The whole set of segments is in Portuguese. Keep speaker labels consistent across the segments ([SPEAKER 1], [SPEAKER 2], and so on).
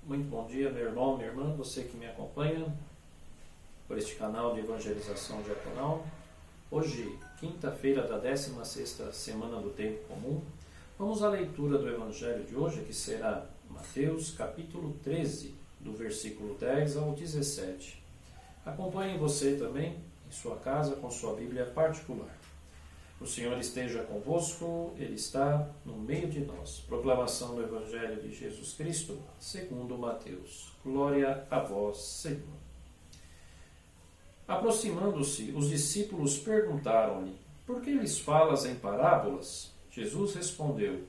[SPEAKER 1] Muito bom dia, meu irmão, minha irmã, você que me acompanha por este canal de evangelização diaconal. Hoje, quinta-feira da 16ª semana do Tempo Comum, vamos à leitura do Evangelho de hoje, que será Mateus, capítulo 13, do versículo 10 ao 17. Acompanhe você também em sua casa com sua Bíblia particular. O Senhor esteja convosco, Ele está no meio de nós. Proclamação do Evangelho de Jesus Cristo, segundo Mateus. Glória a vós, Senhor. Aproximando-se, os discípulos perguntaram-lhe: por que lhes falas em parábolas? Jesus respondeu: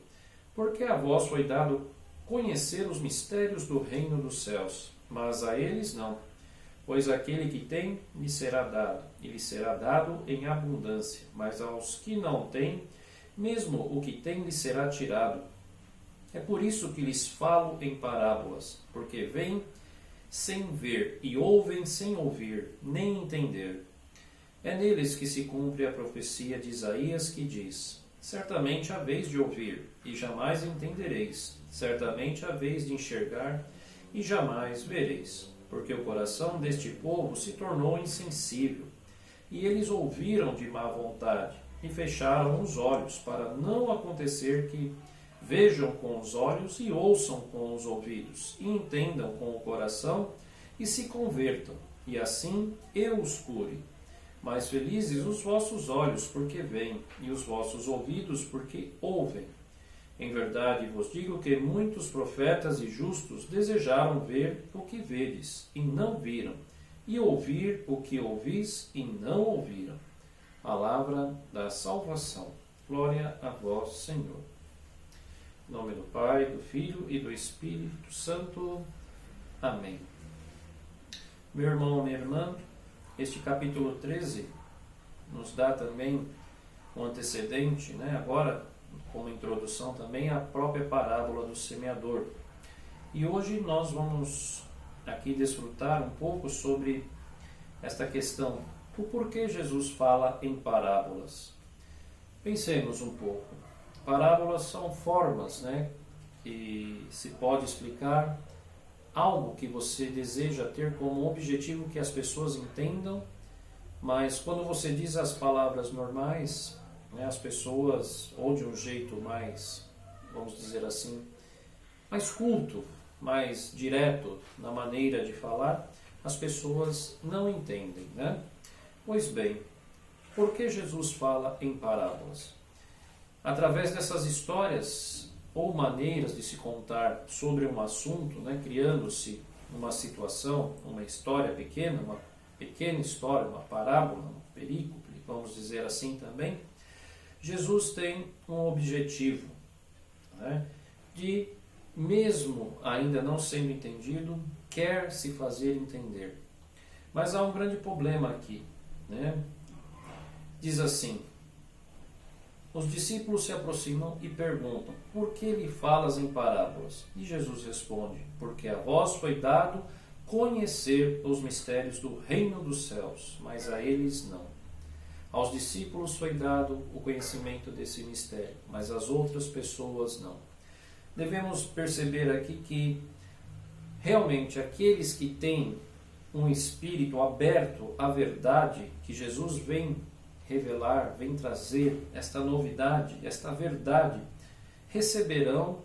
[SPEAKER 1] porque a vós foi dado conhecer os mistérios do reino dos céus, mas a eles não. Pois aquele que tem, lhe será dado, e lhe será dado em abundância, mas aos que não têm, mesmo o que têm lhe será tirado. É por isso que lhes falo em parábolas, porque veem sem ver e ouvem sem ouvir, nem entender. É neles que se cumpre a profecia de Isaías, que diz: certamente haveis de ouvir, e jamais entendereis, certamente haveis de enxergar, e jamais vereis. Porque o coração deste povo se tornou insensível, e eles ouviram de má vontade, e fecharam os olhos, para não acontecer que vejam com os olhos e ouçam com os ouvidos, e entendam com o coração, e se convertam, e assim eu os cure. Mas felizes os vossos olhos, porque veem, e os vossos ouvidos, porque ouvem. Em verdade vos digo que muitos profetas e justos desejaram ver o que vedes, e não viram, e ouvir o que ouvis, e não ouviram. Palavra da salvação. Glória a vós, Senhor. Em nome do Pai, do Filho e do Espírito Santo. Amém. Meu irmão, minha irmã, este capítulo 13 nos dá também um antecedente, agora, como introdução também, a própria parábola do semeador. E hoje nós vamos aqui desfrutar um pouco sobre esta questão, o porquê Jesus fala em parábolas. Pensemos um pouco. Parábolas são formas, que se pode explicar algo que você deseja ter como objetivo que as pessoas entendam, mas quando você diz as palavras normais, as pessoas, ou de um jeito mais, vamos dizer assim, mais culto, mais direto na maneira de falar, as pessoas não entendem, Pois bem, por que Jesus fala em parábolas? Através dessas histórias ou maneiras de se contar sobre um assunto, criando-se uma situação, uma história pequena, uma pequena história, uma parábola, um perícope, vamos dizer assim também, Jesus tem um objetivo, de, mesmo ainda não sendo entendido, quer se fazer entender. Mas há um grande problema aqui. Diz assim: os discípulos se aproximam e perguntam: por que lhe falas em parábolas? E Jesus responde: porque a vós foi dado conhecer os mistérios do reino dos céus, mas a eles não. Aos discípulos foi dado o conhecimento desse mistério, mas às outras pessoas não. Devemos perceber aqui que realmente aqueles que têm um espírito aberto à verdade que Jesus vem revelar, vem trazer, esta novidade, esta verdade, receberão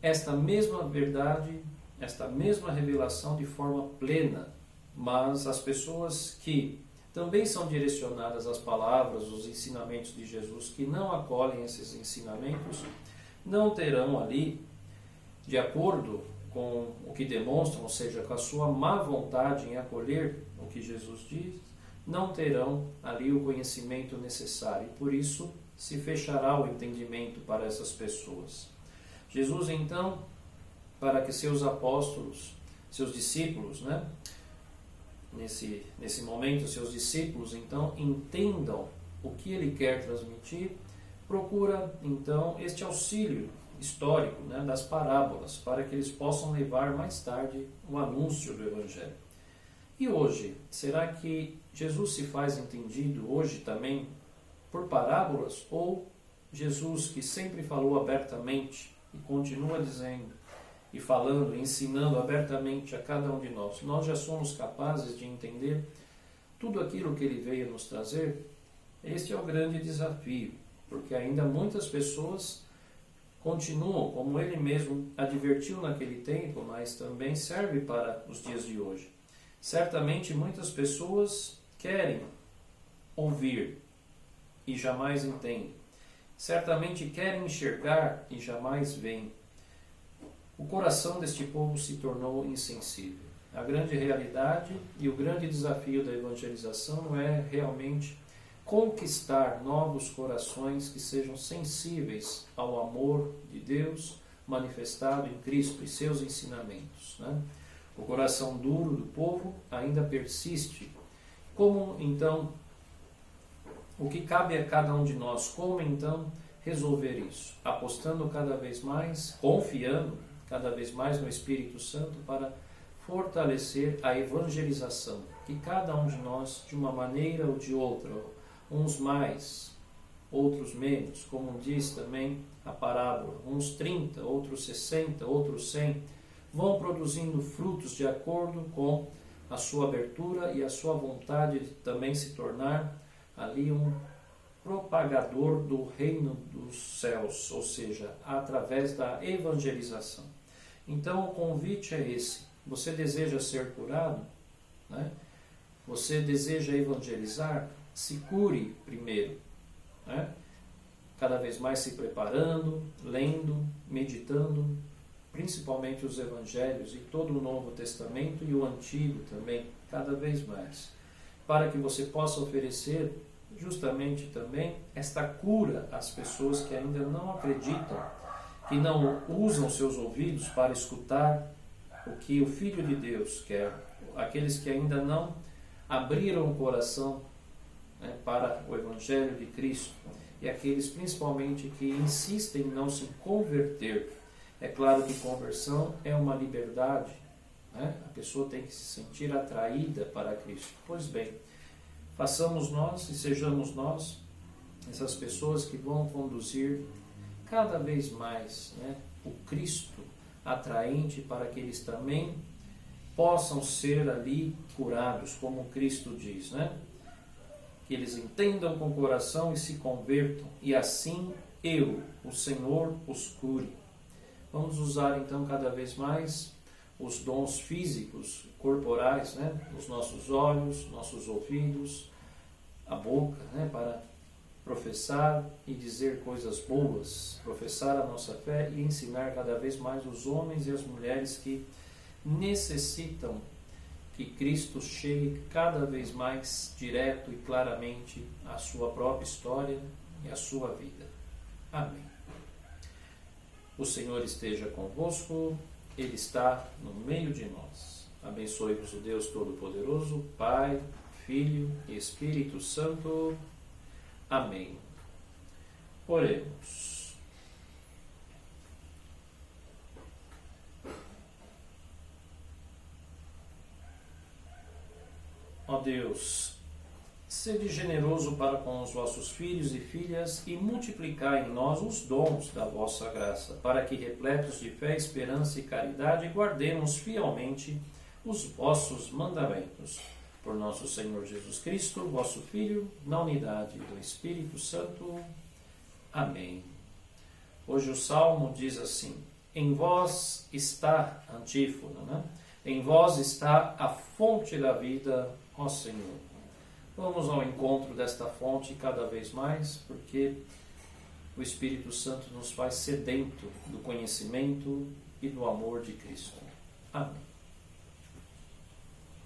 [SPEAKER 1] esta mesma verdade, esta mesma revelação de forma plena. Mas as pessoas que também são direcionadas às palavras, os ensinamentos de Jesus, que não acolhem esses ensinamentos, não terão ali, de acordo com o que demonstram, ou seja, com a sua má vontade em acolher o que Jesus diz, não terão ali o conhecimento necessário, e por isso se fechará o entendimento para essas pessoas. Jesus, então, para que seus apóstolos, seus discípulos, Nesse momento, seus discípulos, então, entendam o que ele quer transmitir, procura, então, este auxílio histórico das parábolas, para que eles possam levar mais tarde o anúncio do Evangelho. E hoje, será que Jesus se faz entendido hoje também por parábolas, ou Jesus, que sempre falou abertamente e continua dizendo e falando, ensinando abertamente a cada um de nós, nós já somos capazes de entender tudo aquilo que Ele veio nos trazer? Este é o grande desafio, porque ainda muitas pessoas continuam, como Ele mesmo advertiu naquele tempo, mas também serve para os dias de hoje. Certamente muitas pessoas querem ouvir e jamais entendem. Certamente querem enxergar e jamais veem. O coração deste povo se tornou insensível. A grande realidade e o grande desafio da evangelização não é realmente conquistar novos corações que sejam sensíveis ao amor de Deus manifestado em Cristo e seus ensinamentos, né? O coração duro do povo ainda persiste. Como então, o que cabe a cada um de nós? Como então resolver isso? Apostando cada vez mais, confiando cada vez mais no Espírito Santo para fortalecer a evangelização, que cada um de nós, de uma maneira ou de outra, uns mais, outros menos, como diz também a parábola, uns 30, outros 60, outros 100, vão produzindo frutos de acordo com a sua abertura e a sua vontade de também se tornar ali um propagador do reino dos céus, ou seja, através da evangelização. Então o convite é esse. Você deseja ser curado, né? Você deseja evangelizar? Se cure primeiro, né? Cada vez mais se preparando, lendo, meditando, principalmente os evangelhos e todo o Novo Testamento e o Antigo também, cada vez mais, para que você possa oferecer justamente também esta cura às pessoas que ainda não acreditam, que não usam seus ouvidos para escutar o que o Filho de Deus quer, aqueles que ainda não abriram o coração, né, para o Evangelho de Cristo, e aqueles principalmente que insistem em não se converter. É claro que conversão é uma liberdade, né? A pessoa tem que se sentir atraída para Cristo. Pois bem, façamos nós e sejamos nós essas pessoas que vão conduzir cada vez mais, né, o Cristo atraente para que eles também possam ser ali curados, como Cristo diz, né? Que eles entendam com o coração e se convertam, e assim eu, o Senhor, os cure. Vamos usar então cada vez mais os dons físicos, corporais, né? Os nossos olhos, nossos ouvidos, a boca, né? Para professar e dizer coisas boas, professar a nossa fé e ensinar cada vez mais os homens e as mulheres que necessitam que Cristo chegue cada vez mais direto e claramente à sua própria história e à sua vida. Amém. O Senhor esteja convosco, Ele está no meio de nós. Abençoe-vos o Deus Todo-Poderoso, Pai, Filho e Espírito Santo. Amém. Oremos. Ó Deus, sede generoso para com os vossos filhos e filhas e multiplicai em nós os dons da vossa graça, para que, repletos de fé, esperança e caridade, guardemos fielmente os vossos mandamentos. Por nosso Senhor Jesus Cristo, vosso Filho, na unidade do Espírito Santo. Amém. Hoje o Salmo diz assim: em vós está, antífona, né? Em vós está a fonte da vida, ó Senhor. Vamos ao encontro desta fonte cada vez mais, porque o Espírito Santo nos faz sedento do conhecimento e do amor de Cristo. Amém.